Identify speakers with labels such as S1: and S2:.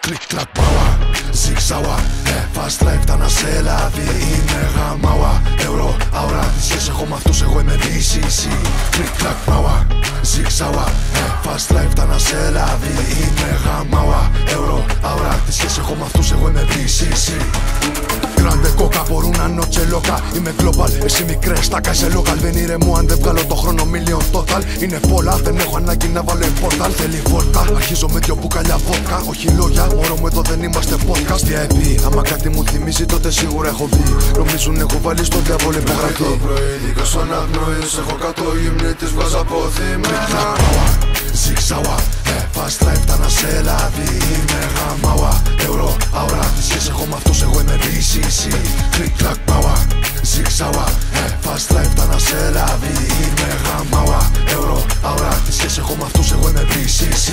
S1: Κλικ κλακ παουα, ζιγ-σαουα, fast life φτάνα σε λάδι. Είναι γαμάουα, ευρώ, αουρά. Τι σχέση έχω με αυτούς, εγώ είμαι BCC. Κλικ κλακ παουα, ζιγ-σαουα, fast life φτάνα σε λάδι. Είναι γαμάουα, ευρώ, αουρά. Τι σχέση έχω με αυτούς, εγώ είμαι BCC. Grande coca por una noche loca. Είμαι global, εσύ μικρές, τα κάζε local. Δεν ηρεμώ αν δεν βγάλω το χρόνο million total. Είναι πολλά, δεν έχω ανάγκη να βάλω portal. Θέλει βόλτα, αρχίζω με δυο μπουκάλια βότκα. Όχι λόγια, μωρό μου εδώ δεν είμαστε podcast. VIP, άμα κάτι μου θυμίζει τότε σίγουρα έχω βγει. Νομίζουν έχω βάλει στον διάβολο υπογραφή.
S2: Το πρωί δίκα σαν απνοής, έχω κάτω γυμνή, τις βγάζω αποθυμένα.
S1: Ζιγ-σαουα, fast life φτάνα σε λάδι. Είναι γαμάουα, ευρώ, αουρά. Τι σχέση έχω με αυτούς, εγώ είμαι BCC. Κλικ κλακ παουα, ζιγ-σαουα, fast life φτάνα σε λάδι. Είναι γαμάουα, ευρώ, αουρά. Τι σχέση έχω με αυτούς, εγώ είμαι BCC.